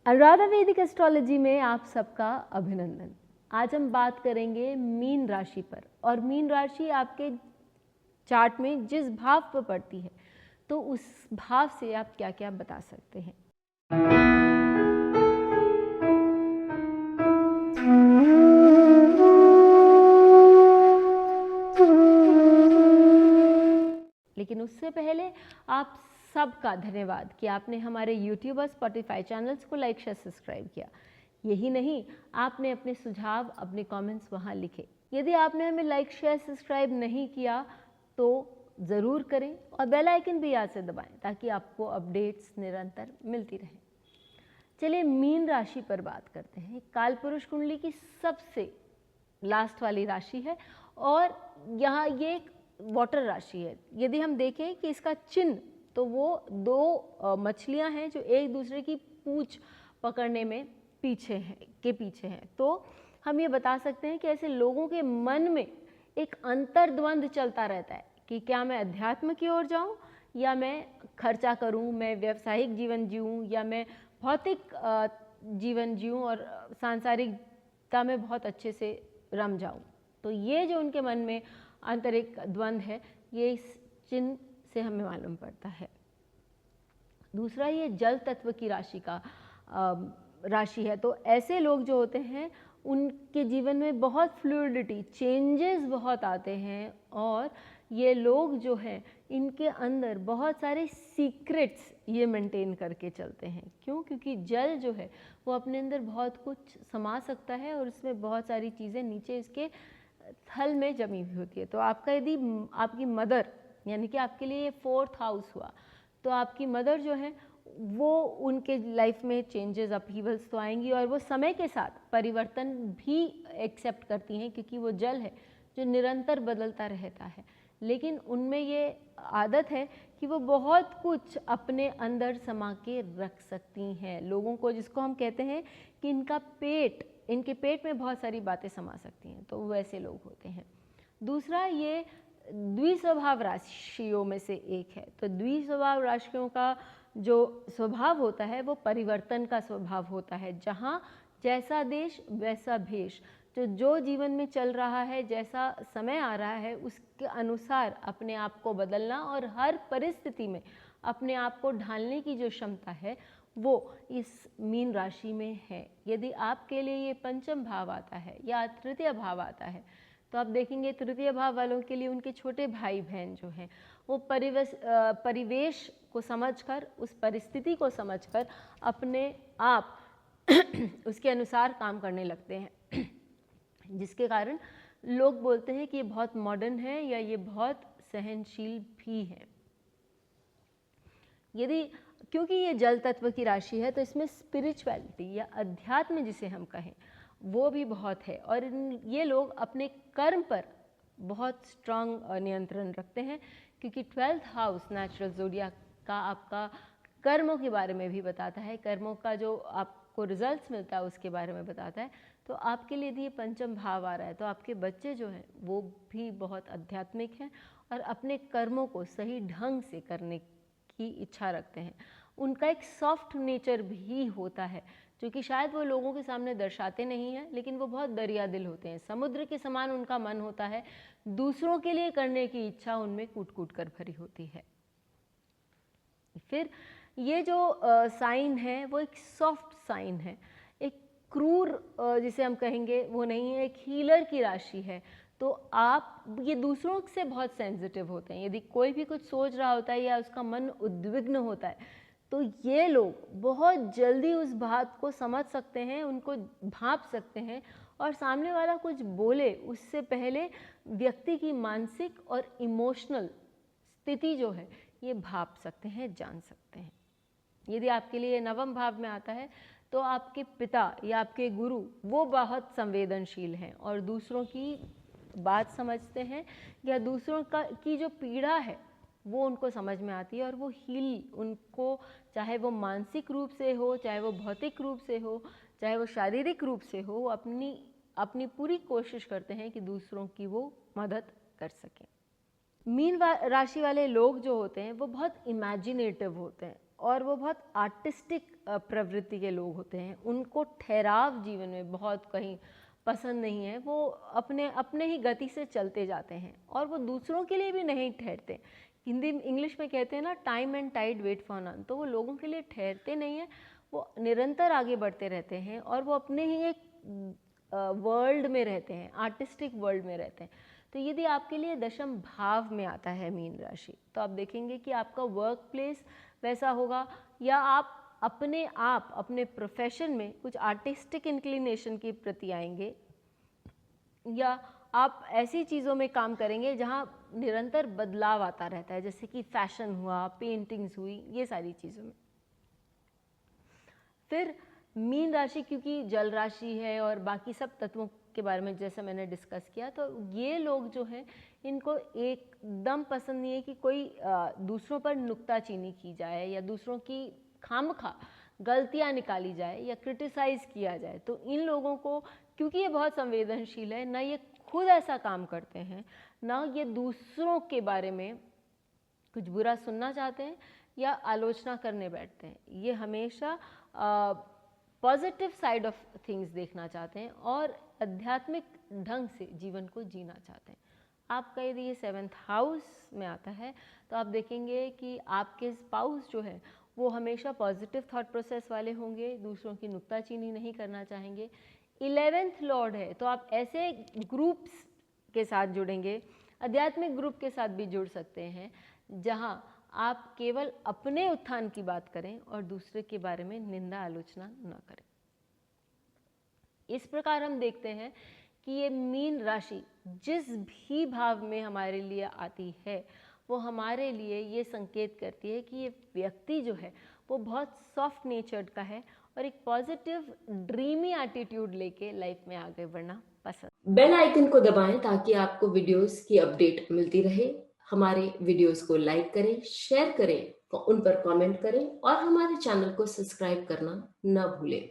अनुराधा वैदिक एस्ट्रोलॉजी में आप सबका अभिनंदन। आज हम बात करेंगे मीन राशि पर, और मीन राशि आपके चार्ट में जिस भाव पर पड़ती है तो उस भाव से आप क्या क्या बता सकते हैं। लेकिन उससे पहले आप सबका धन्यवाद कि आपने हमारे यूट्यूब और स्पॉटिफाई चैनल्स को लाइक शेयर सब्सक्राइब किया। यही नहीं, आपने अपने सुझाव, अपने कमेंट्स वहाँ लिखे। यदि आपने हमें लाइक शेयर सब्सक्राइब नहीं किया तो ज़रूर करें और बेल आइकन भी याद से दबाएं ताकि आपको अपडेट्स निरंतर मिलती रहें। चलिए मीन राशि पर बात करते हैं। कालपुरुष कुंडली की सबसे लास्ट वाली राशि है और यहाँ ये एक वाटर राशि है। यदि हम देखें कि इसका चिन्ह, तो वो दो मछलियाँ हैं जो एक दूसरे की पूंछ पकड़ने में पीछे हैं। तो हम ये बता सकते हैं कि ऐसे लोगों के मन में एक अंतर्द्वंद चलता रहता है कि क्या मैं अध्यात्म की ओर जाऊं या मैं खर्चा करूं, मैं व्यावसायिक जीवन जीऊं या मैं भौतिक जीवन जीऊं और सांसारिकता में बहुत अच्छे से रम जाऊं। तो ये जो उनके मन में आंतरिक द्वंद है, ये इस चिन्ह से हमें मालूम पड़ता है। दूसरा, ये जल तत्व की राशि है। तो ऐसे लोग जो होते हैं उनके जीवन में बहुत फ्लूइडिटी, चेंजेस बहुत आते हैं और ये लोग जो हैं इनके अंदर बहुत सारे सीक्रेट्स ये मेंटेन करके चलते हैं। क्यों? क्योंकि जल जो है वो अपने अंदर बहुत कुछ समा सकता है और उसमें बहुत सारी चीज़ें नीचे इसके थल में जमी हुई होती है। तो आपका यदि आपकी मदर, यानी कि आपके लिए ये 4th हाउस हुआ, तो आपकी मदर जो है वो उनके लाइफ में चेंजेस, अपहीवल्स तो आएंगी और वो समय के साथ परिवर्तन भी एक्सेप्ट करती हैं क्योंकि वो जल है जो निरंतर बदलता रहता है। लेकिन उनमें ये आदत है कि वो बहुत कुछ अपने अंदर समा के रख सकती हैं। लोगों को, जिसको हम कहते हैं कि इनके पेट में बहुत सारी बातें समा सकती हैं, तो वैसे लोग होते हैं। दूसरा, ये द्विस्वभाव राशियों में से एक है। तो द्विस्वभाव राशियों का जो स्वभाव होता है वो परिवर्तन का स्वभाव होता है, जहाँ जैसा देश वैसा भेष। जो जीवन में चल रहा है, जैसा समय आ रहा है, उसके अनुसार अपने आप को बदलना और हर परिस्थिति में अपने आप को ढालने की जो क्षमता है वो इस मीन राशि में है। यदि आपके लिए ये पंचम भाव आता है या तृतीय भाव आता है, तो आप देखेंगे तृतीय भाव वालों के लिए उनके छोटे भाई बहन जो हैं वो परिवेश को समझकर, उस परिस्थिति को समझकर अपने आप उसके अनुसार काम करने लगते हैं, जिसके कारण लोग बोलते हैं कि ये बहुत मॉडर्न है या ये बहुत सहनशील भी है। क्योंकि ये जल तत्व की राशि है तो इसमें स्पिरिचुअलिटी या अध्यात्म जिसे हम कहें वो भी बहुत है और ये लोग अपने कर्म पर बहुत स्ट्रांग नियंत्रण रखते हैं, क्योंकि 12th हाउस नेचुरल ज़ोडिएक का आपका कर्मों के बारे में भी बताता है, कर्मों का जो आपको रिजल्ट्स मिलता है उसके बारे में बताता है। तो आपके लिए यदि ये पंचम भाव आ रहा है तो आपके बच्चे जो हैं वो भी बहुत आध्यात्मिक हैं और अपने कर्मों को सही ढंग से करने की इच्छा रखते हैं। उनका एक सॉफ्ट नेचर भी होता है जो कि शायद वो लोगों के सामने दर्शाते नहीं हैं, लेकिन वो बहुत दरिया दिल होते हैं। समुद्र के समान उनका मन होता है, दूसरों के लिए करने की इच्छा उनमें कूट कूट कर भरी होती है। फिर ये जो साइन है वो एक सॉफ्ट साइन है, एक क्रूर जिसे हम कहेंगे वो नहीं है, एक हीलर की राशि है। तो आप ये दूसरों से बहुत सेंसिटिव होते हैं। यदि कोई भी कुछ सोच रहा होता है या उसका मन उद्विग्न होता है तो ये लोग बहुत जल्दी उस बात को समझ सकते हैं, उनको भांप सकते हैं और सामने वाला कुछ बोले उससे पहले व्यक्ति की मानसिक और इमोशनल स्थिति जो है ये भांप सकते हैं, जान सकते हैं। यदि आपके लिए नवम भाव में आता है तो आपके पिता या आपके गुरु वो बहुत संवेदनशील हैं और दूसरों की बात समझते हैं या दूसरों की जो पीड़ा है वो उनको समझ में आती है और वो उनको, चाहे वो मानसिक रूप से हो, चाहे वो भौतिक रूप से हो, चाहे वो शारीरिक रूप से हो, अपनी पूरी कोशिश करते हैं कि दूसरों की वो मदद कर सकें। मीन राशि वाले लोग जो होते हैं वो बहुत इमेजिनेटिव होते हैं और वो बहुत आर्टिस्टिक प्रवृत्ति के लोग होते हैं। उनको ठहराव जीवन में बहुत कहीं पसंद नहीं है। वो अपने अपने ही गति से चलते जाते हैं और वो दूसरों के लिए भी नहीं ठहरते। हिंदी इंग्लिश में कहते हैं ना, time and tide wait for none. तो वो लोगों के लिए ठहरते नहीं हैं, वो निरंतर आगे बढ़ते रहते हैं और वो अपने ही एक वर्ल्ड में रहते हैं, आर्टिस्टिक वर्ल्ड में रहते हैं। तो यदि आपके लिए दशम भाव में आता है मीन राशि, तो आप देखेंगे कि आपका वर्क प्लेस वैसा होगा, या आप अपने प्रोफेशन में कुछ आर्टिस्टिक इंक्लिनेशन के प्रति आएंगे, या आप ऐसी चीज़ों में काम करेंगे जहाँ निरंतर बदलाव आता रहता है, जैसे कि फैशन हुआ, पेंटिंग्स हुई, ये सारी चीज़ों में। फिर मीन राशि क्योंकि जल राशि है और बाकी सब तत्वों के बारे में जैसे मैंने डिस्कस किया, तो ये लोग जो हैं इनको एकदम पसंद नहीं है कि कोई दूसरों पर नुक्ताचीनी की जाए या दूसरों की खामखा गलतियां निकाली जाए या क्रिटिसाइज़ किया जाए। तो इन लोगों को, क्योंकि ये बहुत संवेदनशील है, ना ये खुद ऐसा काम करते हैं, ना ये दूसरों के बारे में कुछ बुरा सुनना चाहते हैं या आलोचना करने बैठते हैं। ये हमेशा पॉजिटिव साइड ऑफ थिंग्स देखना चाहते हैं और आध्यात्मिक ढंग से जीवन को जीना चाहते हैं। आपका यदि ये 7th हाउस में आता है तो आप देखेंगे कि आपके स्पाउस जो है वो हमेशा पॉजिटिव थॉट प्रोसेस वाले होंगे, दूसरों की नुक्ताचीनी नहीं करना चाहेंगे। 11th लॉर्ड है तो आप ऐसे ग्रुप्स के साथ जुड़ेंगे, आध्यात्मिक ग्रुप के साथ भी जुड़ सकते हैं, जहां आप केवल अपने उत्थान की बात करें और दूसरे के बारे में निंदा आलोचना न करें। इस प्रकार हम देखते हैं कि ये मीन राशि जिस भी भाव में हमारे लिए आती है वो हमारे लिए ये संकेत करती है कि ये व्यक्ति जो है वो बहुत सॉफ्ट नेचर्ड का है और एक पॉजिटिव ड्रीमी एटीट्यूड लेके लाइफ में आगे बढ़ना पसंद। बेल आइकन को दबाएं ताकि आपको वीडियोस की अपडेट मिलती रहे। हमारे वीडियोस को लाइक करें, शेयर करें, उन पर कमेंट करें और हमारे चैनल को सब्सक्राइब करना न भूलें।